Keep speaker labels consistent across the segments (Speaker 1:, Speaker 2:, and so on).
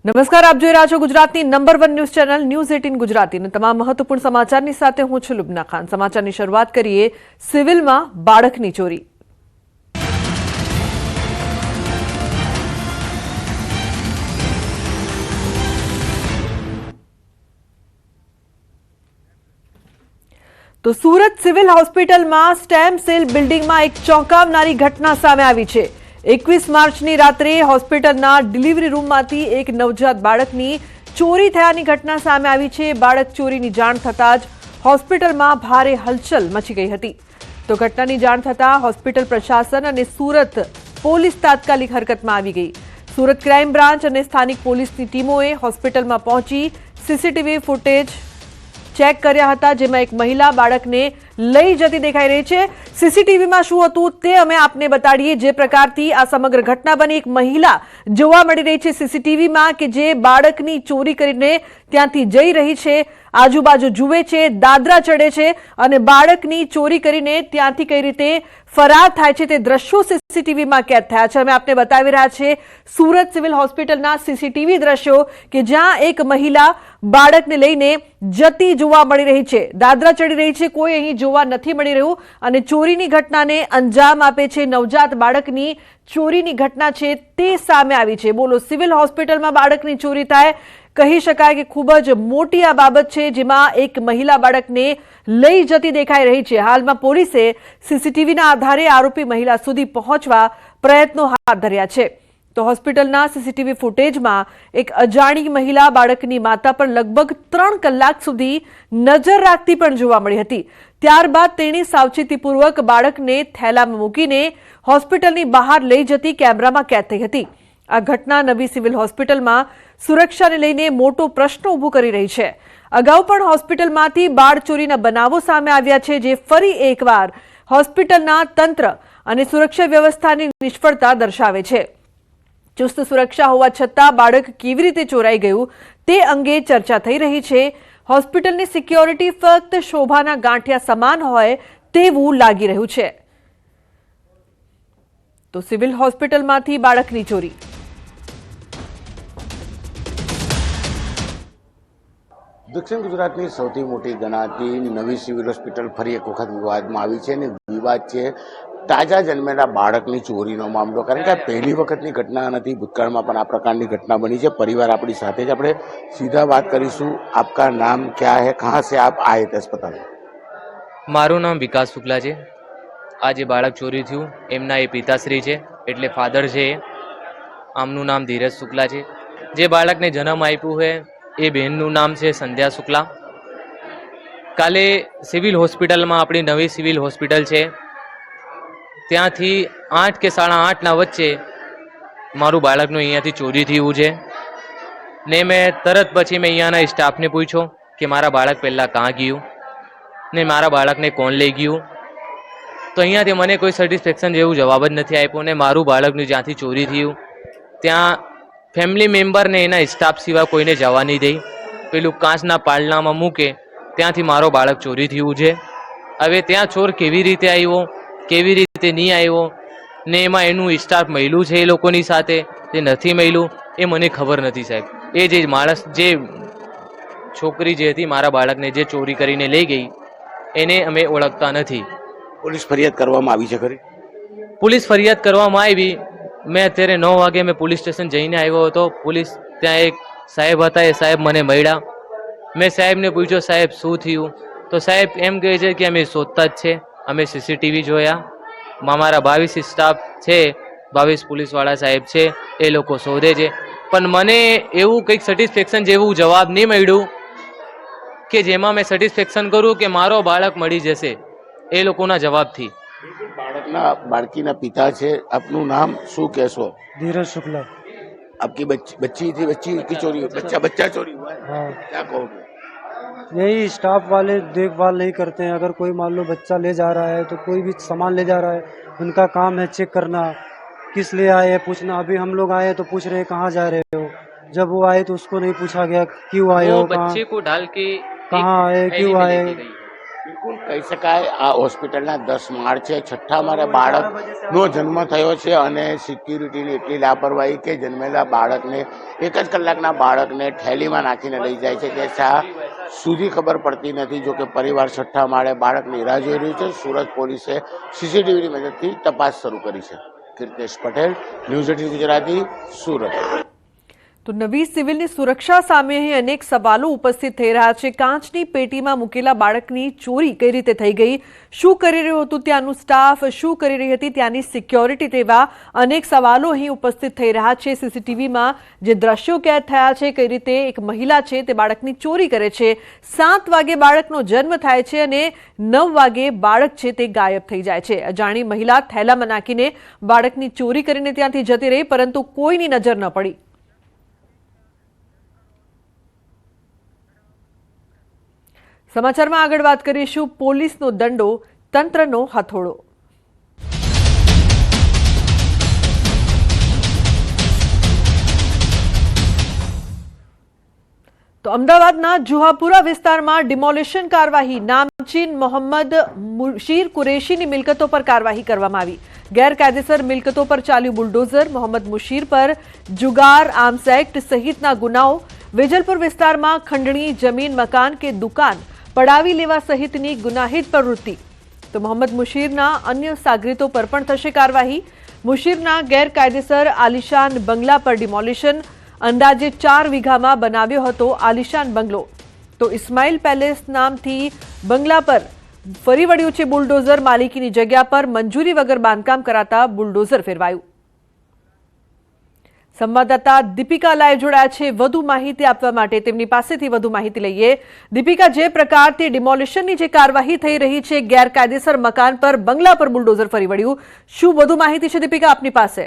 Speaker 1: નમસ્કાર, આપ જોઈ રહ્યા છો ગુજરાતની નંબર 1 ન્યૂઝ ચેનલ ન્યૂઝ 18 ગુજરાતીના તમામ મહત્વપૂર્ણ સમાચારની સાથે હું છું લુબના ખાન। સમાચારની શરૂઆત કરીએ સિવિલમાં બાળકની ચોરી। તો સુરત સિવિલ હોસ્પિટલમાં સ્ટેમ સેલ બિલ્ડિંગમાં એક ચોંકાવનારી ઘટના સામે આવી છે। 21 માર્ચની રાત્રે હોસ્પિટલના ડિલિવરી રૂમમાંથી એક નવજાત બાળકની ચોરી થયાની ઘટના સામે આવી છે। બાળક ચોરીની જાણ થતાં જ હોસ્પિટલમાં ભારે હલચલ મચી ગઈ હતી। તો ઘટનાની જાણ થતાં હોસ્પિટલ પ્રશાસન અને સુરત પોલીસ તાત્કાલિક હરકતમાં આવી ગઈ। સુરત ક્રાઇમ બ્રાન્ચ અને સ્થાનિક પોલીસની ટીમોએ હોસ્પિટલમાં પહોંચી સીસીટીવી ફૂટેજ ચેક કર્યા હતા, જેમાં એક મહિલા બાળકને લઈ જતી દેખાઈ રહી છે। સીસીટીવીમાં શું હતું તે અમે આપને બતાડીએ। જે પ્રકારથી આ સમગ્ર ઘટના બની, એક મહિલા જોવા મળી રહી છે સીસીટીવીમાં કે જે બાળકની ચોરી કરીને ત્યાંથી જઈ રહી છે, આજુબાજુ જુએ છે, દાદરા ચડે છે અને બાળકની ચોરી કરીને ત્યાંથી કઈ રીતે ફરાર થાય છે તે દ્રશ્યો સીસીટીવીમાં કેદ થયા છે। અમે આપને બતાવી રહ્યા છે સુરત સિવિલ હોસ્પિટલના સીસીટીવી દ્રશ્યો કે જ્યાં એક મહિલા બાળકને લઈને જતી જોવા મળી રહી છે, દાદરા ચડી રહી છે, કોઈ અહીં જોવા નથી મળી રહ્યું અને ચોરીની ઘટનાને અંજામ આપે છે। નવજાત બાળકની ચોરીની ઘટના છે તે સામે આવી છે। બોલો, સિવિલ હોસ્પિટલમાં બાળકની ચોરી થાય, કહી શકાય કે ખૂબ જ મોટી આ બાબત છે, જેમાં એક મહિલા બાળકને લઈ જતી દેખાઈ રહી છે। હાલમાં પોલીસે સીસીટીવીના આધારે આરોપી મહિલા સુધી પહોંચવા પ્રયત્નો હાથ ધર્યા છે। તો હોસ્પિટલના સીસીટીવી ફૂટેજમાં એક અજાણી મહિલા બાળકની માતા પર લગભગ 3 કલાક સુધી નજર રાખતી પણ જોવા મળી હતી। ત્યારબાદ તેણે સાવચેતીપૂર્વક બાળકને થેલામાં મૂકીને હોસ્પિટલની બહાર લઈ જતી કેમેરામાં કેદ થઈ હતી। આ ઘટના નવી સિવિલ હોસ્પિટલમાં સુરક્ષાને લઈને મોટો પ્રશ્ન ઊભો કરી રહી છે। અગાઉ પણ હોસ્પિટલમાંથી બાળ ચોરીના બનાવો સામે આવ્યા છે, જે ફરી એકવાર હોસ્પિટલના તંત્ર અને સુરક્ષા વ્યવસ્થાની નિષ્ફળતા દર્શાવે છે। ચુસ્ત સુરક્ષા હોવા છતાં બાળક કેવી રીતે ચોરાઈ ગયું તે અંગે ચર્ચા થઈ રહી છે। હોસ્પિટલની સિક્યોરિટી ફક્ત શોભાના ગાંઠિયા સમાન હોય તેવું લાગી રહ્યું છે। તો સિવિલ હોસ્પિટલમાંથી બાળકની ચોરી।
Speaker 2: દક્ષિણ ગુજરાતની સૌથી મોટી ગણાતી નવી સિવિલ હોસ્પિટલ ફરી એક વખત વિવાદમાં આવી છે અને વિવાદ છે તાજા જન્મેલા બાળકની ચોરીનો મામલો। કારણ કે આ પહેલી વખતની ઘટના નથી, ભૂતકાળમાં પણ આ પ્રકારની ઘટના બની છે। પરિવાર આપણી સાથે જ, આપણે સીધા વાત કરીશું। આપકા નામ ક્યા હૈ, કહાં સે આપ આયે થે अस्पताल?
Speaker 3: મારું નામ વિકાસ શુક્લા છે। આ જે બાળક ચોરી થયું એમના એ પિતાશ્રી છે, એટલે ફાધર છે। આમનું નામ ધીરજ શુક્લા છે। જે બાળકને જન્મ આપ્યું છે એ બહેનનું નામ છે સંધ્યા શુક્લા। કાલે સિવિલ હોસ્પિટલમાં, આપણી નવી સિવિલ હોસ્પિટલ છે, ત્યાંથી 8 કે 8:30ના વચ્ચે મારું બાળકનું અહીંયાથી ચોરી થયું છે ને મેં તરત પછી અહીંયાના સ્ટાફને પૂછ્યો કે મારા બાળક પહેલાં કાં ગયું ને મારા બાળકને કોણ લઈ ગયું। તો અહીંયાથી મને કોઈ સેટિસ્ફેક્શન જેવું જવાબ જ નથી આપ્યો ને મારું બાળકનું જ્યાંથી ચોરી થયું ત્યાં ફેમિલી મેમ્બરને એના સ્ટાફ સિવાય કોઈને જવા નહીં દે, પેલું કાચના પાલનામાં મૂકે, ત્યાંથી મારો બાળક ચોરી થયું છે। હવે ત્યાં ચોર કેવી રીતે આવ્યો, કેવી રીતે નહીં આવ્યો ને એમાં એનું સ્ટાફ મળ્યું છે એ લોકોની સાથે તે નથી મળ્યું એ મને ખબર નથી સાહેબ। એ જે માણસ, જે છોકરી જે હતી મારા બાળકને જે ચોરી કરીને લઈ ગઈ એને અમે ઓળખતા નથી।
Speaker 2: પોલીસ ફરિયાદ કરવામાં આવી છે ખરી?
Speaker 3: પોલીસ ફરિયાદ કરવામાં આવી। મેં અત્યારે 9 વાગે મેં પોલીસ સ્ટેશન જઈને આવ્યો હતો। પોલીસ ત્યાં એક સાહેબ હતા, એ સાહેબ મને મળ્યા। મેં સાહેબને પૂછ્યો સાહેબ શું થયું, તો સાહેબ એમ કહે છે કે અમે શોધતા જ છે, અમે સીસીટીવી જોયા, મારા 22 સ્ટાફ છે, 22 પોલીસવાળા સાહેબ છે, એ લોકો શોધે છે। પણ મને એવું કંઈક સેટિસ્ફેક્શન જેવું જવાબ નહીં મળ્યું કે જેમાં મેં સેટિસ્ફેક્શન કરું કે મારો બાળક મળી જશે એ લોકોના જવાબથી।
Speaker 2: બાળકીના પિતા છે, આપનું નામ શું કહેશો?
Speaker 4: धीरज शुक्ला।
Speaker 2: आपकी बच्ची थी, बच्ची की चोरी हुई, बच्चा चोरी हुआ है?
Speaker 4: हाँ,
Speaker 2: क्या कहोगे?
Speaker 4: यही स्टाफ वाले देखभाल नहीं करते हैं। अगर कोई मान लो बच्चा ले जा रहा है तो कोई भी सामान ले जा रहा है, उनका काम है चेक करना, किस लिए आए हैं पूछना। अभी हम लोग आए तो पूछ रहे कहाँ जा रहे हो, जब वो आए तो उसको नहीं पूछा गया क्यों आए हो,
Speaker 3: बच्चे को डाल के
Speaker 4: कहाँ आए, क्यों आए,
Speaker 2: બિલકુલ કહી શકાય આ હોસ્પિટલના 10 માળ છે, 6થા માળે બાળકનો જન્મ થયો છે અને સિક્યુરિટીની એટલી લાપરવાહી કે જન્મેલા બાળકને 1 જ કલાકના બાળકને થેલીમાં નાખીને લઈ જાય છે કે શા સુધી ખબર પડતી નથી. જો કે પરિવાર 6થા માળે બાળકની રાહ જોઈ રહ્યું છે. સુરત પોલીસે સીસીટીવીની મદદથી તપાસ શરૂ કરી છે. કીર્તેશ પટેલ, ન્યૂઝ 18 ગુજરાતી, સુરત.
Speaker 1: તો નવી સિવિલની સુરક્ષા સામે અહીં અનેક સવાલો ઉપસ્થિત થઈ રહ્યા છે. કાચની પેટીમાં મૂકેલા બાળકની ચોરી કઈ રીતે થઈ ગઈ? શું કરી રહ્યું હતું ત્યાંનું સ્ટાફ? શું કરી રહી હતી ત્યાંની સિક્યોરિટી? તેવા અનેક સવાલો અહીં ઉપસ્થિત થઈ રહ્યા છે. સીસીટીવીમાં જે દ્રશ્યો કેદ થયા છે, કઈ રીતે એક મહિલા છે તે બાળકની ચોરી કરે છે. 7 વાગે બાળકનો જન્મ થાય છે અને 9 વાગે બાળક છે તે ગાયબ થઈ જાય છે. અજાણી મહિલા થેલામાં નાખીને બાળકની ચોરી કરીને ત્યાંથી જતી રહી, પરંતુ કોઈની નજર ન પડી. સમાચારમાં આગળ વાત કરીશું પોલીસનો દંડો, તંત્રનો હથોડો. તો અમદાવાદના જુહાપુરા વિસ્તારમાં ડિમોલિશન કાર્યવાહી. નામચીન મોહમ્મદ મુશીર કુરેશીની મિલકતો પર કાર્યવાહી કરવામાં આવી. ગેરકાયદેસર મિલકતો પર ચાલ્યું બુલડોઝર. મોહમ્મદ મુશીર પર જુગાર, આર્મ્સ એક્ટ સહિતના ગુનાઓ. વેજલપુર વિસ્તારમાં ખંડણી જમીન, મકાન કે દુકાન પડાવી લેવા સહિતની ગુનાહિત પ્રવૃત્તિ. તો મોહમ્મદ મુશીરના અન્ય સાગરીતો પર પણ થશે કાર્યવાહી. મુશીરના ગેરકાયદેસર આલિશાન બંગલા પર ડિમોલિશન. અંદાજે 4 વીઘામાં બનાવ્યો હતો આલિશાન બંગલો. તો ઇસ્માઇલ પેલેસ નામથી બંગલા પર ફરી વળ્યું છે બુલડોઝર. માલિકીની જગ્યા પર મંજૂરી વગર બાંધકામ કરાતા બુલડોઝર ફેરવાયું. સંવાદદાતા દીપિકા લાઈવ જોડાયા છે વધુ માહિતી આપવા માટે. તેમની પાસેથી વધુ માહિતી લઈએ. દીપિકા, જે પ્રકારથી ડિમોલિશનની જે કાર્યવાહી થઈ રહી છે, ગેરકાયદેસર મકાન પર બંગલા પર બુલડોઝર ફરી વળ્યું, શું વધુ માહિતી છે દીપિકા આપની પાસે?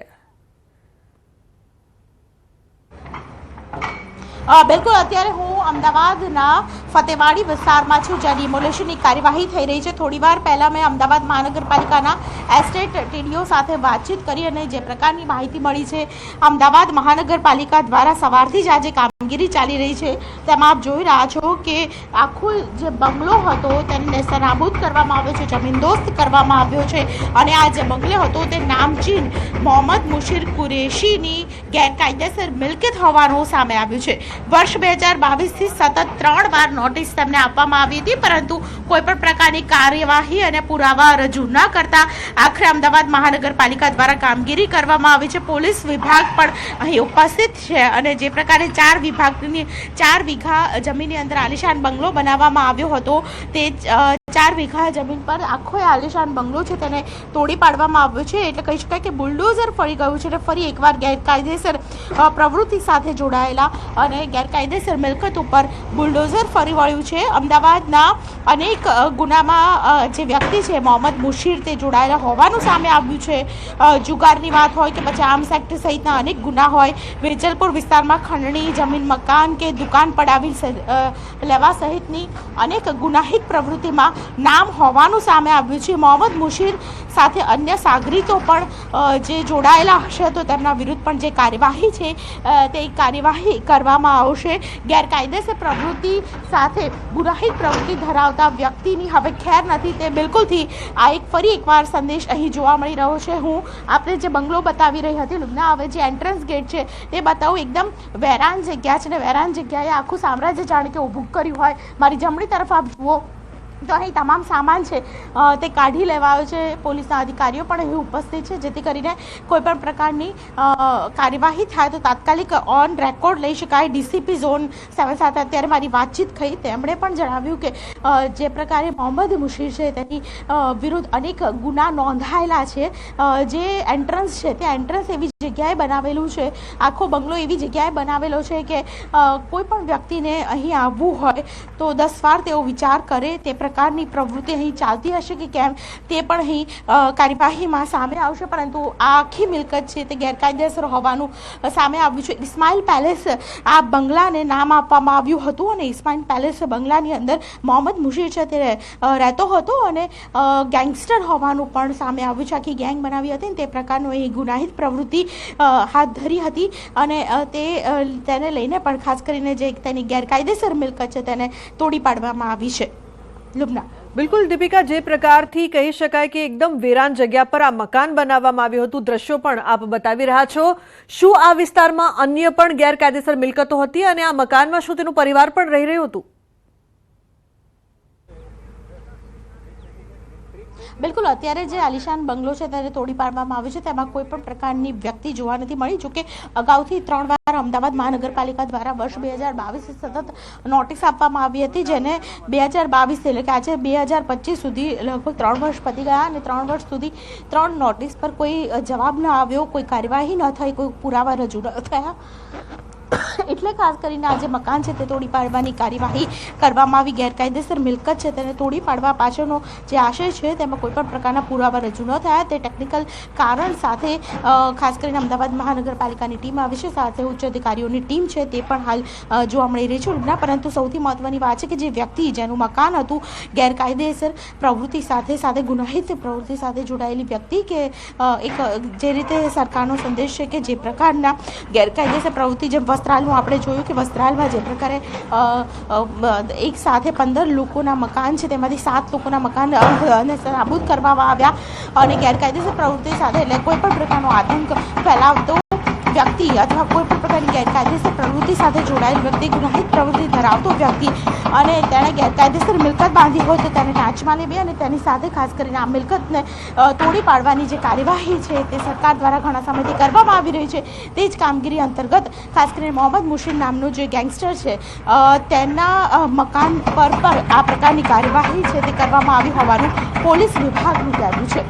Speaker 5: બિલકુલ, અત્યારે હું અમદાવાદના ફતેવાડી વિસ્તારમાં છું, જ્યાં ડિમોલેશનની કાર્યવાહી થઈ રહી છે. થોડીવાર પહેલાં મેં અમદાવાદ મહાનગરપાલિકાના એસ્ટેટ ટીડીઓ સાથે વાતચીત કરી અને જે પ્રકારની માહિતી મળી છે, અમદાવાદ મહાનગરપાલિકા દ્વારા સવારથી જ આજે કામગીરી ચાલી રહી છે. તેમાં આપ જોઈ રહ્યા છો કે આખો જે બંગલો હતો તેને નેસ્તનાબૂદ કરવામાં આવ્યો છે, જમીનદોસ્ત કરવામાં આવ્યો છે. અને આ જે બંગલો હતો તે નામચીન મોહમ્મદ મુશીર કુરેશીની ગેરકાયદેસર મિલકત હોવાનું સામે આવ્યું છે. વર્ષ 2022થી સતત 3 વાર નોટિસ તેમને આપવામાં આવી હતી, પરંતુ કોઈ પણ પ્રકારની કાર્યવાહી અને પુરાવા રજૂ ન કરતા આખરે અમદાવાદ મહાનગરપાલિકા દ્વારા કામગીરી કરવામાં આવી છે. પોલીસ વિભાગ પણ અહીં ઉપસ્થિત છે અને જે પ્રકારે 4 વીઘા જમીનની અંદર આલિશાન બંગલો બનાવવામાં આવ્યો હતો, તે 4 વીઘા જમીન પર આખો આલિશાન બંગલો છે તેને તોડી પાડવામાં આવ્યો છે. એટલે કહી શકાય કે બુલડોઝર ફરી ગયું છે અને ફરી એકવાર ગેરકાયદેસર પ્રવૃત્તિ સાથે જોડાયેલા અને ગેરકાયદેસર મિલકત ઉપર બુલડોઝર ફરી વળ્યું છે. અમદાવાદના અનેક ગુનામાં જે વ્યક્તિ છે મોહમ્મદ મુશીર તે જોડાયેલા હોવાનું સામે આવ્યું છે. જુગારની વાત હોય કે પછી આર્મ્સ એક્ટ સહિતના અનેક ગુના હોય, વેજલપુર વિસ્તારમાં ખંડણી જમીન, મકાન કે દુકાન પડાવી લેવા સહિતની અનેક ગુનાહિત પ્રવૃત્તિમાં નામ હોવાનું સામે આવ્યું છે. મોહમ્મદ મુશીર સાથે અન્ય સાગરીતો પણ જે જોડાયેલા હશે તો તેમના વિરુદ્ધ પણ જે કાર્યવાહી છે તે કાર્યવાહી કરવામાં આવશે. ગેરકાયદેસર પ્રવૃત્તિ સાથે ગુનાહિત પ્રવૃત્તિ ધરાવતા વ્યક્તિની હવે ખેર નથી, તે બિલકુલથી આ ફરી એકવાર સંદેશ અહીં જોવા મળી રહ્યો છે. હું આપણે જે બંગલો બતાવી રહી હતી લુબના, હવે જે એન્ટ્રન્સ ગેટ છે તે બતાવું. એકદમ વેરાન જગ્યા છે ને વેરાન જગ્યાએ આખું સામ્રાજ્ય જાણે કે ઊભું કર્યું હોય. મારી જમણી તરફ આપ જુઓ તો અહીં તમામ સામાન છે તે કાઢી લેવાયો છે. પોલીસના અધિકારીઓ પણ અહીં ઉપસ્થિત છે, જેથી કરીને કોઈપણ પ્રકારની કાર્યવાહી થાય તો તાત્કાલિક ઓન રેકોર્ડ લઈ શકાય. ડીસીપી ઝોન 7 સાથે અત્યારે મારી વાતચીત થઈ, તેમણે પણ જણાવ્યું કે જે પ્રકારે મોહમ્મદ મુશીર છે તેની વિરુદ્ધ અનેક ગુના નોંધાયેલા છે. જે એન્ટ્રન્સ છે તે એન્ટ્રન્સ એવી જગ્યાએ બનાવેલું છે, આખો બંગલો એવી જગ્યાએ બનાવેલો છે કે કોઈ પણ વ્યક્તિને અહીં આવવું હોય તો 10 વાર તેઓ વિચાર કરે. તે પ્રકારની પ્રવૃત્તિ અહીં ચાલતી હશે કે કેમ તે પણ અહીં કાર્યવાહીમાં સામે આવશે. પરંતુ આ આખી મિલકત છે તે ગેરકાયદેસર હોવાનું સામે આવ્યું છે. ઇસ્માઇલ પેલેસ આ બંગલાને નામ આપવામાં આવ્યું હતું અને ઇસ્માઇલ પેલેસ બંગલાની અંદર મોહમ્મદ મુશીર છે તે રહેતો હતો અને ગેંગસ્ટર હોવાનું પણ સામે આવ્યું છે. આખી ગેંગ બનાવી હતી તે પ્રકારનું અહીં ગુનાહિત પ્રવૃત્તિ હાથ ધરી હતી અને તેને લઈને પણ ખાસ કરીને જે તેની ગેરકાયદેસર મિલકત છે તેને તોડી પાડવામાં આવી છે. લુબના.
Speaker 1: બિલકુલ દીપિકા, જે પ્રકારથી કહી શકાય કે એકદમ વેરાન જગ્યા પર આ મકાન બનાવવામાં આવ્યું હતું, દ્રશ્યો પણ આપ બતાવી રહ્યા છો, શું આ વિસ્તારમાં અન્ય પણ ગેરકાયદેસર મિલકતો હતી અને આ મકાનમાં શું તેનું પરિવાર પણ રહી રહ્યું હતું?
Speaker 5: બિલકુલ, અત્યારે જે આલિશાન બંગલો છે તેને તોડી પાડવામાં આવ્યો છે, તેમાં કોઈ પણ પ્રકારની વ્યક્તિ જોવા નથી મળી. જોકે અગાઉથી 3 વાર અમદાવાદ મહાનગરપાલિકા દ્વારા વર્ષ 2022 સતત નોટિસ આપવામાં આવી હતી, જેને 2022 એટલે કે આજે 2025 સુધી લગભગ 3 વર્ષ પતી ગયા અને 3 વર્ષ સુધી 3 નોટિસ પર કોઈ જવાબ ન આવ્યો, કોઈ કાર્યવાહી ન થઈ, કોઈ પુરાવા રજૂ ન થયા. એટલે ખાસ કરીને આ જે મકાન છે તે તોડી પાડવાની કાર્યવાહી કરવામાં આવી. ગેરકાયદેસર મિલકત છે તેને તોડી પાડવા પાછળનો જે આશય છે તેમાં કોઈ પણ પ્રકારના પુરાવા રજૂ ન થયા, તે ટેકનિકલ કારણ સાથે ખાસ કરીને અમદાવાદ મહાનગરપાલિકાની ટીમ આવી છે, સાથે ઉચ્ચ અધિકારીઓની ટીમ છે તે પણ હાલ જોવા મળી રહી છે. પરંતુ સૌથી મહત્વની વાત છે કે જે વ્યક્તિ જેનું મકાન હતું ગેરકાયદેસર પ્રવૃત્તિ સાથે ગુનાહિત પ્રવૃત્તિ સાથે જોડાયેલી વ્યક્તિ, કે એક જે રીતે સરકારનો સંદેશ છે કે જે પ્રકારના ગેરકાયદેસર પ્રવૃત્તિ, જેમ વસ્ત્રાલનું આપણે જોયું કે વસ્ત્રાલમાં જે પ્રકારે એક સાથે 15 લોકોના મકાન છે તેમાંથી 7 લોકોના મકાન નાબૂદ કરવામાં આવ્યા અને ગેરકાયદેસર પ્રવૃત્તિ સાથે એટલે કોઈ પણ પ્રકારનો આતંક ફેલાવતો વ્યક્તિ અથવા કોઈ પણ પ્રકારની ગેરકાયદેસર પ્રવૃત્તિ સાથે જોડાયેલ વ્યક્તિ, ગુનાહિત પ્રવૃત્તિ ધરાવતો વ્યક્તિ અને તેણે ગેરકાયદેસર મિલકત બાંધી હોય તો તેને ટાંચમાં લેવી અને તેની સાથે ખાસ કરીને આ મિલકતને તોડી પાડવાની જે કાર્યવાહી છે તે સરકાર દ્વારા ઘણા સમયથી કરવામાં આવી રહી છે. તે જ કામગીરી અંતર્ગત ખાસ કરીને મોહમ્મદ મુશીન નામનો જે ગેંગસ્ટર છે તેના મકાન પર આ પ્રકારની કાર્યવાહી છે તે કરવામાં આવી હોવાનું પોલીસ વિભાગનું કહેવું છે.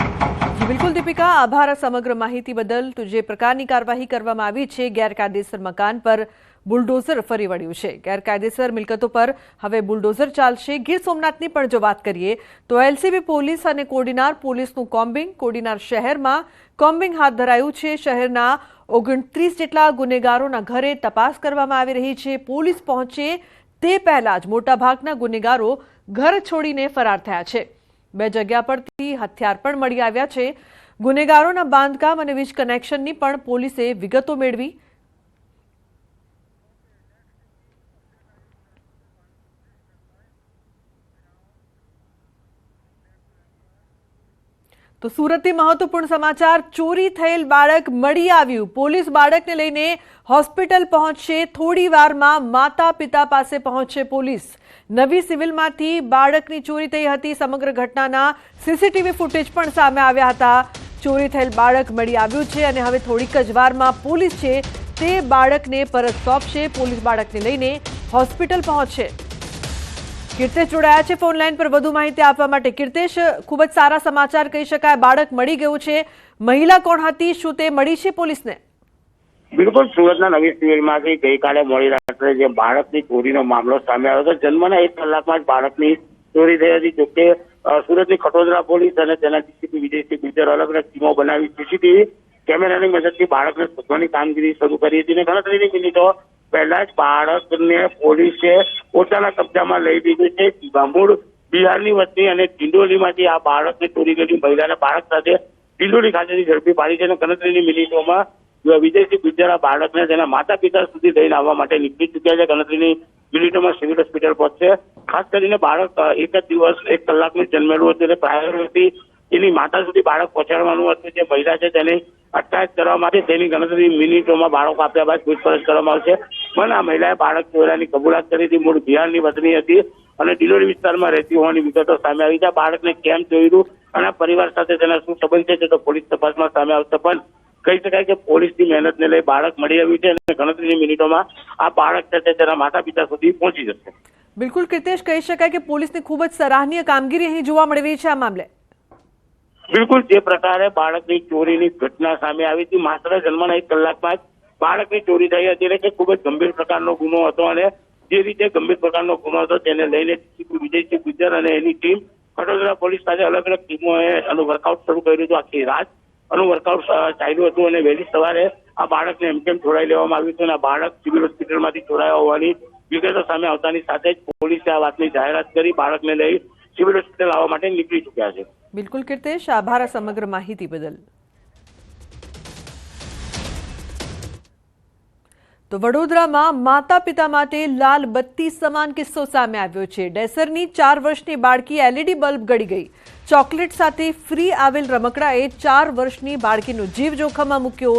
Speaker 1: બિલકુલ દીપિકા, આભાર સમગ્ર માહિતી બદલ. તો જે પ્રકારની કાર્યવાહી કરવામાં આવી છે, ગેરકાયદેસર મકાન પર બુલડોઝર ફરી વળ્યું છે, ગેરકાયદેસર મિલકતો પર હવે બુલડોઝર ચાલશે. ગીર સોમનાથની પણ જો વાત કરીએ તો એલસીબી પોલીસ અને કોડીનાર પોલીસનું કોમ્બિંગ, કોડીનાર શહેરમાં કોમ્બિંગ હાથ ધરાયું છે. શહેરના 29 જેટલા ગુનેગારોના ઘરે તપાસ કરવામાં આવી રહી છે. પોલીસ પહોંચે તે પહેલા જ મોટાભાગના ગુનેગારો ઘર છોડીને ફરાર થયા છે. 2 જગ્યા પરથી હથિયાર પણ મળી આવ્યા છે. ગુનેગારોના બાંધકામ અને વીજ કનેક્શનની પણ પોલીસે વિગતો મેળવી. તો સુરતથી મહત્વપૂર્ણ સમાચાર, ચોરી થયેલ બાળક મળી આવ્યું. પોલીસ બાળકને લઈને હોસ્પિટલ પહોંચશે. થોડી વારમાં માતા પિતા પાસે પહોંચશે પોલીસ. નવી સિવિલમાંથી બાળકની ચોરી થઈ હતી. સમગ્ર ઘટનાના સીસીટીવી ફૂટેજ પણ સામે આવ્યા હતા. ચોરી થયેલ બાળક મળી આવ્યું છે અને હવે થોડીક જ વારમાં પોલીસ છે તે બાળકને પરત સોંપશે. પોલીસ બાળકને લઈને હોસ્પિટલ પહોંચશે. કીર્તેશ જોડાયા છે ફોન લાઈન પર વધુ માહિતી આપવા માટે. કીર્તેશ, ખૂબ જ સારા સમાચાર કહી શકાય, બાળક મળી ગયું છે. મહિલા કોણ હતી, શું તે મળી છે પોલીસને?
Speaker 2: બિલકુલ, સુરતના નવી સિવિલમાંથી ગઈકાલે મોડી રાત્રે જે બાળકની ચોરીનો મામલો સામે આવ્યો હતો. જન્મના 1 કલાકમાં જ બાળકની ચોરી થઈ હતી. જોકે સુરતની ખટોદરા પોલીસ અને તેના ડીસીપી વિજયસિંહ ગુજર અલગ અલગ ટીમો બનાવી સીસીટીવી કેમેરાની મદદથી બાળકને શોધવાની કામગીરી શરૂ કરી હતી. ગણતરીની મિનિટો પહેલા જ બાળકને પોલીસે પોતાના કબજામાં લઈ લીધું છે. મૂળ બિહારની વતની અને ડિંડોલીમાંથી આ બાળકને ચોરી કરી મહિલાને બાળક સાથે ડિંડોલી ખાતેથી ઝડપી પાડી છે અને ગણતરીની મિનિટોમાં વિજયસિંહ ગુજર આ બાળકને તેના માતા પિતા સુધી લઈને આવવા માટે નીકળી ચૂક્યા છે. ગણતરીની મિનિટોમાં સિવિલ હોસ્પિટલ પહોંચશે. ખાસ કરીને બાળક એક જ દિવસ 1 કલાકનું જન્મેલું હતું એટલે પ્રાયોરિટી એની માતા સુધી બાળક પહોંચાડવાનું હતું. જે મહિલા છે તેની અટકાયત કરવા માટે તેની ગણતરી મિનિટોમાં બાળકો આપ્યા બાદ પૂછપરછ કરવામાં આવશે. પણ આ મહિલાએ બાળક ચોરાની કબૂલાત કરી હતી. મૂળ બિહારની વતની હતી અને ડિલોરી વિસ્તારમાં રહેતી હોવાની વિગતો સામે આવી છે. બાળકને કેમ ચોર્યું અને પરિવાર સાથે તેના શું સંબંધ છે તો પોલીસ તપાસમાં સામે આવશે. પણ કહી શકાય કે પોલીસની મહેનતને લઈ બાળક મળી આવ્યું છે અને ગણતરીની મિનિટોમાં આ બાળક છે તેના માતા પિતા સુધી પહોંચી જશે.
Speaker 1: બિલકુલ કીર્તેશ, કહી શકાય કે પોલીસની ખૂબ જ સરાહનીય કામગીરી અહીં જોવા મળી રહી છે આ મામલે.
Speaker 2: બિલકુલ, જે પ્રકારે બાળકની ચોરીની ઘટના સામે આવી હતી, માત્ર જન્મના 1 કલાકમાં જ બાળકની ચોરી થઈ હતી, એટલે કે ખૂબ જ ગંભીર પ્રકારનો ગુનો હતો અને જે રીતે ગંભીર પ્રકારનો ગુનો હતો તેને લઈને ડીસીપી વિજયસિંહ ગુજર અને એની ટીમ ખટોદરા પોલીસ સાથે અલગ અલગ ટીમોએ આનું વર્કઆઉટ શરૂ કર્યું હતું. આખી રાત આનું વર્કઆઉટ ચાલ્યું હતું અને વહેલી સવારે આ બાળકને એમ છોડાઈ લેવામાં આવ્યું હતું અને આ બાળક સિવિલ હોસ્પિટલમાંથી છોડાયા હોવાની વિગતો સામે આવતાની સાથે જ પોલીસે આ વાતની જાહેરાત કરી બાળકને લઈ સિવિલ હોસ્પિટલ આવવા માટે નીકળી ચૂક્યા છે.
Speaker 1: બિલકુલ કીર્તેશ, આભાર સમગ્ર માહિતી બદલ. તો વડોદરામાં માતા પિતા માટે લાલ બત્તી સમાન કિસ્સો સામે આવ્યો છે। ડેસરની 4 વર્ષની બાળકી એલઈડી બલ્બ ગળી ગઈ। ચોકલેટ સાથે ફ્રી આવેલ રમકડાએ 4 વર્ષની બાળકીનો જીવ જોખમમાં મૂક્યો।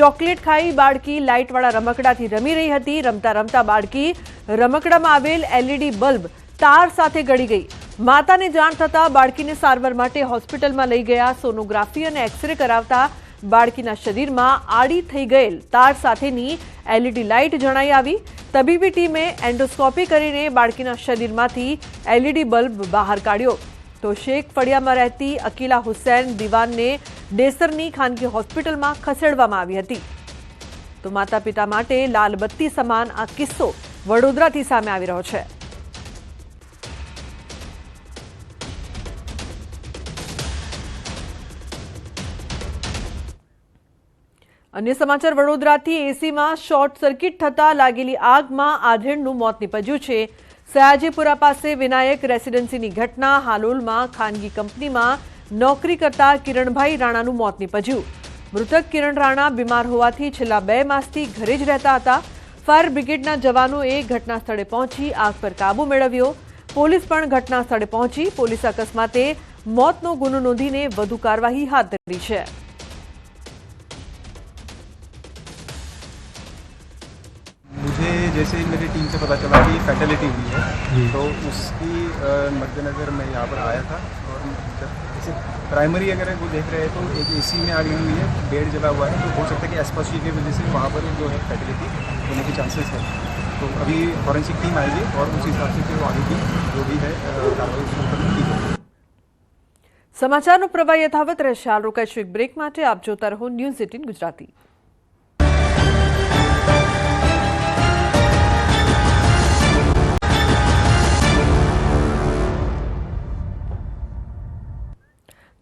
Speaker 1: ચોકલેટ ખાઈ બાળકી લાઇટવાળા રમકડાથી રમી રહી હતી। રમતા રમતા બાળકી રમકડામાં આવેલ એલઈડી બલ્બ તાર સાથે ગળી ગઈ। માતાને જાણ થતાં બાળકીને સારવાર માટે હોસ્પિટલમાં લઈ ગયા। સોનોગ્રાફી અને એક્સરે કરાવતા બાળકીના શરીરમાં આડી થઈ ગયેલ તાર સાથેની એલઈડી લાઇટ જણાઈ આવી। તબીબી ટીમે એન્ડોસ્કોપી કરીને બાળકીના શરીરમાંથી એલઈડી બલ્બ બહાર કાઢ્યો। તો શેખ ફળિયામાં રહેતી અકીલા હુસૈન દિવાનને ડેસરની ખાનગી હોસ્પિટલમાં ખસેડવામાં આવી હતી। તો માતા પિતા માટે લાલ બત્તી સમાન આ કિસ્સો વડોદરાથી સામે આવી રહ્યો છે। अन्य समाचार वडोदराथी एसीमां शॉर्ट सर्किट थता लागेली आगमां आधेडनुं मोत निपज्युं छे। सयाजीपुरा पासे विनायक रेसिडेन्सीनी घटना। हालोलमां खानगी कंपनीमां नौकरी करता किरणभाई राणानुं मोत निपज्युं। मृतक किरण राणा बीमार होवाथी छेल्ला 2 मासथी घरे ज रहेता हता। फायर ब्रिगेडना जवानोए घटना स्थळे पहोंची आग पर काबू मेळव्यो। पोलीस पण घटना स्थळे पहोंची पोलीस अकस्माते मौतनो गुनो नोंधीने વધુ કાર્યવાહી હાથ ધરી છે।
Speaker 6: मुझे जैसे ही मेरी टीम से पता चला कि फैटेलिटी हुई है तो उसकी मद्देनज़र मैं यहाँ पर आया था। और जैसे प्राइमरी अगर वो देख रहे हैं तो एक एसी में आग लगी हुई है, बेड जला हुआ है, तो हो सकता है कि एस्पासी की वजह से वहाँ पर जो है फैटेलिटी होने के चांसेस है। तो अभी फॉरेंसिक टीम आएगी और उस हिसाब से फिर आगे की जो भी है कार्रवाई उसके ऊपर की जाएगी।
Speaker 1: समाचारનો પ્રવાહ યથાવત રહેશે। હાલ રોકાઈશું એક બ્રેક માટે। આપ જોતા રહો ન્યૂઝ 18 ગુજરાતી।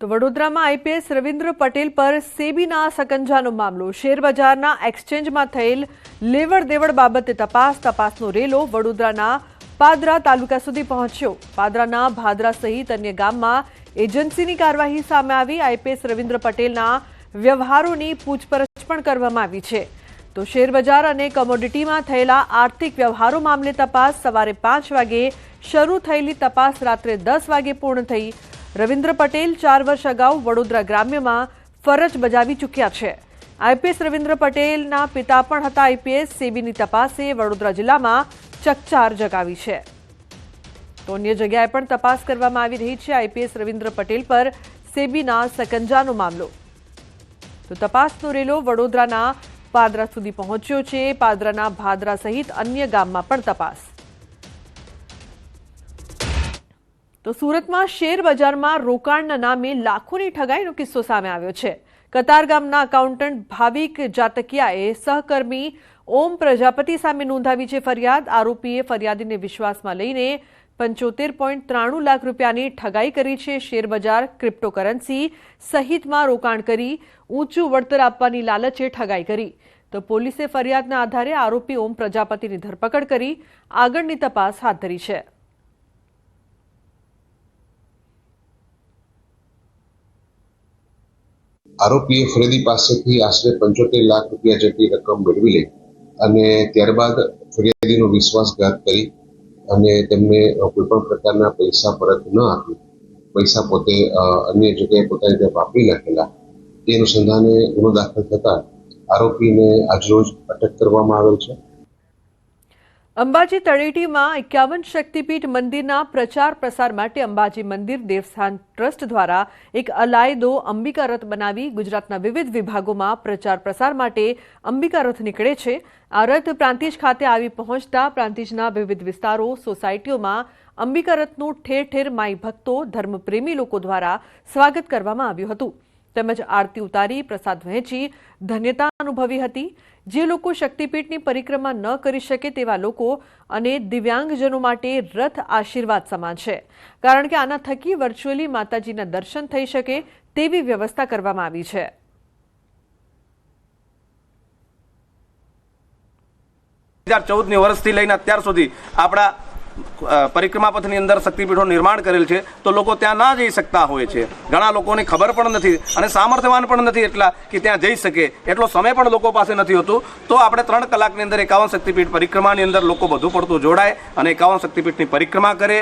Speaker 1: તો વડોદરામાં આઈપીએસ રવિન્દ્ર પટેલ પર સેબીના સકંજાનો મામલો। શેરબજારના એક્સચેન્જમાં થયેલ લેવડ દેવડ બાબતે તપાસનો રેલો વડોદરાના પાદરા તાલુકા સુધી પહોંચ્યો। પાદરાના ભાદરા સહિત અન્ય ગામમાં એજન્સીની કાર્યવાહી સામે આવી। આઈપીએસ રવિન્દ્ર પટેલના વ્યવહારોની પૂછપરછ પણ કરવામાં આવી છે। તો શેરબજાર અને કમોડિટીમાં થયેલા આર્થિક વ્યવહારો મામલે તપાસ સવારે 5 વાગે શરૂ થયેલી તપાસ રાત્રે 10 વાગે પૂર્ણ થઈ। રવિન્દ્ર પટેલ 4 વર્ષ અગાઉ વડોદરા ગ્રામ્યમાં ફરજ બજાવી ચૂક્યા છે। આઈપીએસ રવિન્દ્ર પટેલના પિતા પણ હતા આઈપીએસ। સેબીની તપાસે વડોદરા જિલ્લામાં ચકચાર જગાવી છે। તો અન્ય જગ્યાએ પણ તપાસ કરવામાં આવી રહી છે। આઈપીએસ રવિન્દ્ર પટેલ પર સેબીના સકંજાનો મામલો। તો તપાસનો રેલો વડોદરાના પાદરા સુધી પહોંચ્યો છે। પાદરાના ભાદરા સહિત અન્ય ગામમાં પણ તપાસ। તો સુરતમાં શેર બજારમાં રોકાણના નામે લાખોની ઠગાઈનો કિસ્સો સામે આવ્યો છે। કતારગામના અકાઉન્ટન્ટ ભાવિક જાતકિયાએ સહકર્મી ઓમ પ્રજાપતિ સામે નોંધાવી છે ફરિયાદ। આરોપીએ ફરિયાદીને વિશ્વાસમાં લઈને 75.93 લાખ રૂપિયાની ઠગાઈ કરી છે। શેરબજાર ક્રિપ્ટોકરન્સી સહિતમાં રોકાણ કરી ઊંચું વળતર આપવાની લાલચે ઠગાઈ કરી। તો પોલીસે ફરિયાદના આધારે આરોપી ઓમ પ્રજાપતિની ધરપકડ કરી આગળની તપાસ હાથ ધરી છે।
Speaker 7: આરોપીએ ફરિયાદી પાસેથી આશરે 75 લાખ રૂપિયા જેટલી રકમ મેળવી લઈ અને ત્યારબાદ ફરિયાદીનો વિશ્વાસઘાત કરી અને તેમને કોઈપણ પ્રકારના પૈસા પરત ન આપી પૈસા પોતે અન્ય જગ્યાએ પોતાની રીતે વાપરી નાખેલા। તે અનુસંધાને ગુનો દાખલ થતા આરોપીને આજરોજ અટક કરવામાં આવેલ છે।
Speaker 1: અંબાજી તળેટીમાં 51 શક્તિપીઠ મંદિરના પ્રચાર પ્રસાર માટે અંબાજી મંદિર દેવસ્થાન ટ્રસ્ટ દ્વારા એક અલાયદો અંબિકા રથ બનાવી ગુજરાતના વિવિધ વિભાગોમાં પ્રચાર પ્રસાર માટે અંબિકા રથ નીકળે છે। આ રથ પ્રાંતિજ ખાતે આવી પહોંચતા પ્રાંતિજના વિવિધ વિસ્તારો સોસાયટીઓમાં અંબિકા રથનું ઠેર ઠેર માઈ ભક્તો ધર્મપ્રેમી લોકો દ્વારા સ્વાગત કરવામાં આવ્યું હતું। તેમજ આરતી ઉતારી પ્રસાદ વહેંચી ધન્યતા અનુભવી હતી। જે લોકો શક્તિપીઠની પરિક્રમા ન કરી શકે તેવા લોકો અને દિવ્યાંગજનો માટે રથ આશીર્વાદ સમાન છે। કારણ કે આના થકી વર્ચ્યુઅલી માતાજીના દર્શન થઈ શકે તેવી વ્યવસ્થા કરવામાં આવી છે।
Speaker 8: 2014 વર્ષથી લઈને અત્યાર સુધી આપણા પરિક્રમા પથની અંદર શક્તિપીઠોનું નિર્માણ કરેલ છે તો લોકો ત્યાં ના જઈ શકતા હોય છે. ઘણા લોકોને ખબર પણ નથી અને સામર્થ્યવાન પણ નથી એટલા કે ત્યાં જઈ શકે, એટલો સમય પણ લોકો પાસે નથી હોતું. તો આપણે 3 કલાકની અંદર 51 શક્તિપીઠ પરિક્રમાની અંદર લોકો વધુ પડતું જોડાય અને 51 શક્તિપીઠની પરિક્રમા કરે.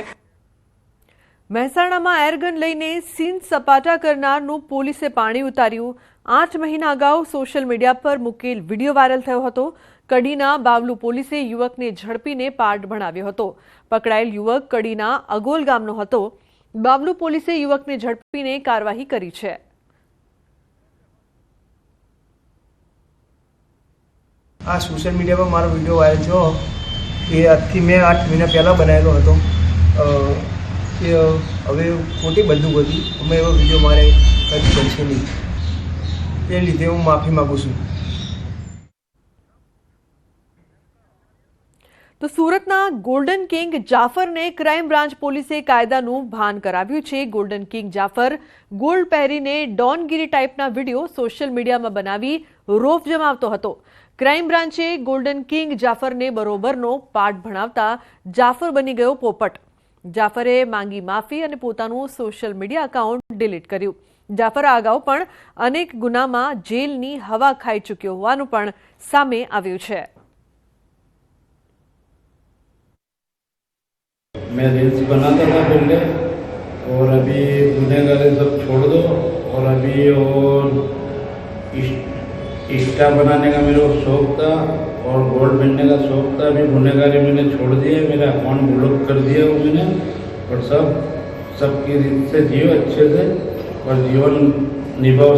Speaker 1: મહેસાણામાં એરગન લઈને સીન સપાટા કરનારનું પોલીસે પાણી ઉતાર્યું. 8 મહિના અગાઉ સોશિયલ મીડિયા પર મૂકેલ વિડીયો વાયરલ થયો હતો. કડીના બાવલુ પોલીસે યુવકને ઝડપીને પાઠ ભણાવ્યો હતો. પકડાયેલ યુવક કડીના અગોલ ગામનો હતો. બાવલુ પોલીસે યુવકને ઝડપીને કાર્યવાહી કરી છે.
Speaker 9: આ સોશિયલ મીડિયા પર મારો વિડીયો વાયરલ થયો એ આજથી મેં 8 મહિના પહેલાં બનાવેલો હતો. કે હવે ખોટી બંદૂક હતી, અમે એવો વિડીયો મારે કદી બનશે નહીં, એ લીધે હું માફી માગું છું.
Speaker 1: તો સુરતના ગોલ્ડન કિંગ જાફરને ક્રાઇમ બ્રાન્ચ પોલીસે કાયદાનું ભાન કરાવ્યું છે. ગોલ્ડન કિંગ જાફર ગોલ્ડ પહેરીને ડોનગીરી ટાઈપના વિડીયો સોશિયલ મીડિયામાં બનાવી રોફ જમાવતો હતો. ક્રાઇમ બ્રાન્ચે ગોલ્ડન કિંગ જાફરને બરોબરનો પાઠ ભણાવતા જાફર બની ગયો પોપટ. જાફરે માંગી માફી અને પોતાનું સોશિયલ મીડિયા એકાઉન્ટ ડિલીટ કર્યું. જાફર અગાઉ પણ અનેક ગુનામાં જેલની હવા ખાઈ ચૂક્યો હોવાનું પણ સામે આવ્યું છે.
Speaker 10: मैं रील्स बनाता था पहले और अभी गुनहगारी सब छोड़ दो और अभी और इंस्टा बनाने का मेरे को शौक था और गोल्ड पहनने का शौक था. अभी गुनहगारी मैंने छोड़ दिया, मेरा अकाउंट ब्लॉक कर दिया वो मैंने. और सबकी रीत से जियो अच्छे से और जीवन निभाओ.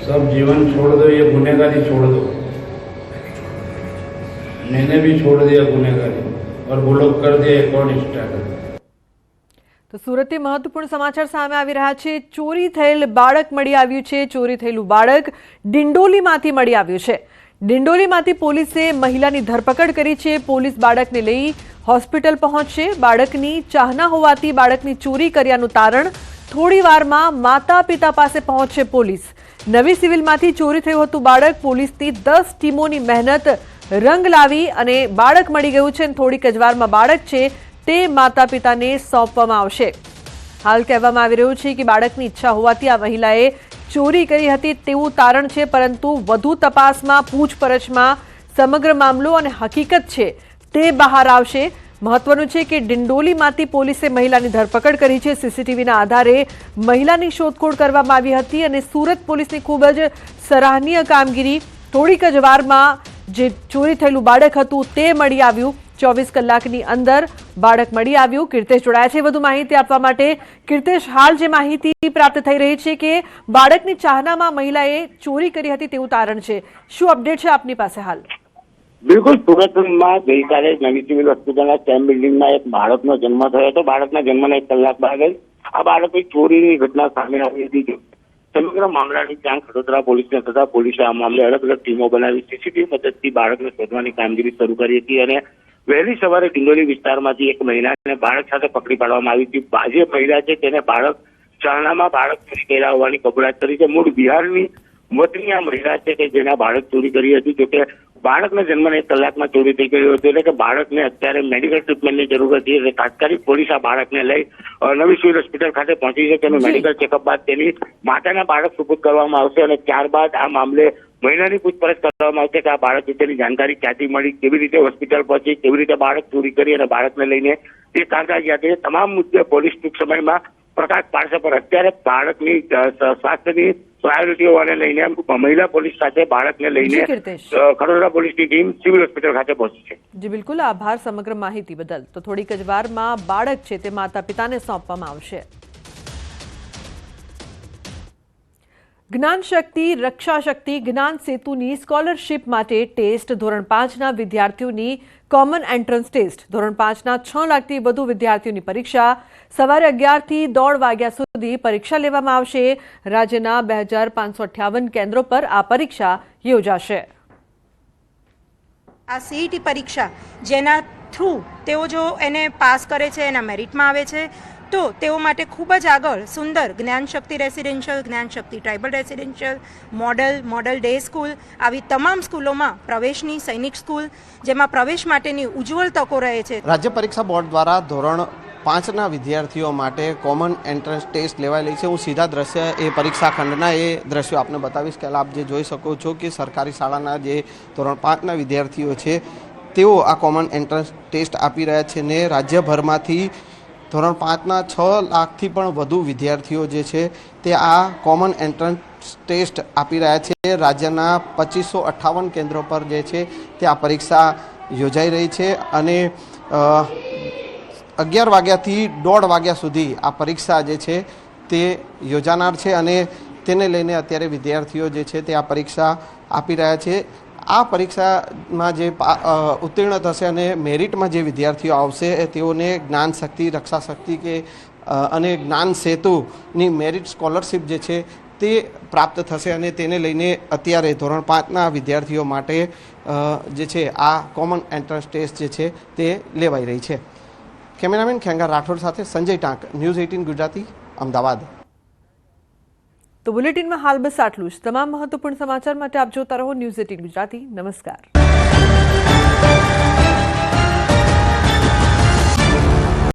Speaker 10: सब जीवन छोड़ दो, ये गुनहगारी छोड़ दो. मैंने भी छोड़ दिया गुनहगारी और ब्लॉक कर दिया अकाउंट इंस्टा का.
Speaker 1: તો સુરતે મહત્વપૂર્ણ સમાચાર સામે આવી રહ્યા છે. ચોરી થયેલ બાળક મળી આવ્યું છે. ચોરી થયેલું બાળક ડિંડોલીમાંથી મળી આવ્યું છે. ડિંડોલીમાંથી પોલીસે મહિલાની ધરપકડ કરી છે. પોલીસ બાળકને લઈ હોસ્પિટલ પહોંચશે. બાળકની ચાહના હોવાથી બાળકની ચોરી કર્યાનું તારણ. થોડી વારમાં માતા પિતા પાસે પહોંચશે પોલીસ. નવી સિવિલમાંથી ચોરી થયું હતું બાળક. પોલીસની 10 ટીમોની મહેનત રંગ લાવી અને બાળક મળી ગયું છે. થોડીક જ વારમાં બાળક છે તે માતા પિતાને સોંપવામાં આવશે. હાલ કહેવામાં આવી રહ્યું છે કે બાળકની ઈચ્છા હોવાથી આ મહિલાએ ચોરી કરી હતી તેવું તારણ છે, પરંતુ વધુ તપાસમાં પૂછપરછમાં સમગ્ર મામલો અને હકીકત છે તે બહાર આવશે. મહત્વનું છે કે ડિંડોલીમાંથી પોલીસે મહિલાની ધરપકડ કરી છે. સીસીટીવીના આધારે મહિલાની શોધખોળ કરવામાં આવી હતી અને સુરત પોલીસની ખૂબ જ સરાહનીય કામગીરી. થોડીક જ વારમાં જે ચોરી થયેલું બાળક હતું તે મળી આવ્યું. 24 કલાકની અંદર બાળક મળી આવ્યું. કીર્તેશ જોડાયા છે વધુ માહિતી આપવા માટે. કીર્તેશ, હાલ જે માહિતી પ્રાપ્ત થઈ રહી છે કે બાળકની ચાહનામાં મહિલાએ ચોરી કરી હતી તેવું તારણ છે, શું અપડેટ છે આપની પાસે હાલ?
Speaker 2: બિલકુલ, સુરતમાં ગઈકાલે નવી સિવિલ હોસ્પિટલના સ્ટેમ બિલ્ડિંગમાં એક બાળકનો જન્મ થયો હતો. બાળકના જન્મના 1 કલાક બાદ જ આ બાળકની ચોરીની ઘટના સામે આવી હતી. સમગ્ર મામલાની જાણ ખડોદરા પોલીસને થતા પોલીસે આ મામલે અલગ અલગ ટીમો બનાવી સીસીટીવી મદદથી બાળકને શોધવાની કામગીરી શરૂ કરી હતી અને વહેલી સવારે ડિંડોલી વિસ્તારમાંથી એક મહિલાને બાળક સાથે પકડી પાડવામાં આવી હતી. જે મહિલા છે તેને બાળક ચાલનામાં બાળક ચોરી કર્યા હોવાની કબૂલાત કરી છે. મૂળ બિહારની વતની આ મહિલા છે કે જેના બાળક ચોરી કરી હતી. જોકે બાળકના જન્મના 1 કલાકમાં ચોરી થઈ ગયું હતું એટલે કે બાળકને અત્યારે મેડિકલ ટ્રીટમેન્ટની જરૂર હતી. એટલે તાત્કાલિક પોલીસ આ બાળકને લઈ નવી સિવિલ હોસ્પિટલ ખાતે પહોંચી છે. તેનું મેડિકલ ચેકઅપ બાદ તેની માતાના બાળક સુપુર્દ કરવામાં આવશે અને ત્યારબાદ આ મામલે મહિલાની પૂછપરછ કરવામાં આવશે કે આ બાળક વિશેની જાણકારી ક્યાંથી મળી, કેવી રીતે હોસ્પિટલ પહોંચી, કેવી રીતે બાળક ચોરી કરી અને બાળકને લઈને તે કાંતા ગયા તે તમામ મુદ્દે પોલીસ ટૂંક સમયમાં પ્રકાશ પાડશે. પણ અત્યારે બાળકની સ્વાસ્થ્યની પ્રાયોરિટીઓને લઈને મહિલા પોલીસ સાથે બાળકને લઈને ખડોદરા પોલીસની ટીમ સિવિલ હોસ્પિટલ ખાતે પહોંચી છે.
Speaker 1: જી બિલકુલ, આભાર સમગ્ર માહિતી બદલ. તો થોડીક જ વારમાં બાળક છે તે માતા પિતાને સોંપવામાં આવશે. જ્ઞાન શક્તિ રક્ષા શક્તિ જ્ઞાન સેતુની સ્કોલરશીપ માટે ટેસ્ટ. ધોરણ 5ના વિદ્યાર્થીઓની કોમન એન્ટ્રન્સ ટેસ્ટ. ધોરણ 5ના 6 લાખથી વધુ વિદ્યાર્થીઓની પરીક્ષા. સવારે 11 થી 1:30 વાગ્યા સુધી પરીક્ષા લેવામાં આવશે. રાજ્યના 2558 કેન્દ્રો પર આ પરીક્ષા યોજાશે.
Speaker 11: આ સીઈટી પરીક્ષા જેના થ્રુ તેઓ જો એને પાસ કરે છે, એના મેરિટમાં આવે છે, તો તેઓ માટે ખૂબ જ આગળ સુંદર Gyanshakti residential, Gyanshakti tribal residential, model day school આવી તમામ સ્કૂલોમાં પ્રવેશની સૈનિક સ્કૂલ જેમાં પ્રવેશ માટેની ઉજ્જવળ તકો રહે છે.
Speaker 12: રાજ્ય પરીક્ષા બોર્ડ દ્વારા ધોરણ 5ના વિદ્યાર્થીઓ માટે કોમન એન્ટ્રન્સ ટેસ્ટ લેવાયેલી છે. હું સીધા દ્રશ્ય એ પરીક્ષા ખંડના એ દ્રશ્યો આપને બતાવીશ કે આપ જે જોઈ શકો છો કે સરકારી શાળાના જે ધોરણ 5ના વિદ્યાર્થીઓ છે તેઓ આ કોમન એન્ટ્રન્સ ટેસ્ટ આપી રહ્યા છે ને રાજ્યભરમાંથી ધોરણ 5ના 6 લાખથી પણ વધુ વિદ્યાર્થીઓ જે છે તે આ કોમન એન્ટ્રન્સ ટેસ્ટ આપી રહ્યા છે. રાજ્યના 2558 કેન્દ્રો પર જે છે તે આ પરીક્ષા યોજાઈ રહી છે અને 11 વાગ્યાથી 1:30 વાગ્યા સુધી આ પરીક્ષા જે છે તે યોજાનાર છે અને તેને લઈને અત્યારે વિદ્યાર્થીઓ જે છે તે આ પરીક્ષા આપી રહ્યા છે. આ પરીક્ષામાં જે ઉત્તીર્ણ થશે અને મેરિટમાં જે વિદ્યાર્થીઓ આવશે તેઓને જ્ઞાન શક્તિ, રક્ષા શક્તિ કે અને જ્ઞાન સેતુની મેરિટ સ્કોલરશિપ જે છે તે પ્રાપ્ત થશે અને તેને લઈને અત્યારે ધોરણ 5ના વિદ્યાર્થીઓ માટે જે છે આ કોમન એન્ટ્રન્સ ટેસ્ટ જે છે તે લેવાઈ રહી છે. કેમેરામેન ખેંગા રાઠોડ સાથે સંજય ટાંક, ન્યૂઝ 18 ગુજરાતી, અમદાવાદ.
Speaker 1: તો બુલેટિનમાં હાલ બસ આટલું જ. તમામ મહત્વપૂર્ણ સમાચાર માટે આપ જોતા રહો ન્યૂઝ 18 ગુજરાતી. નમસ્કાર.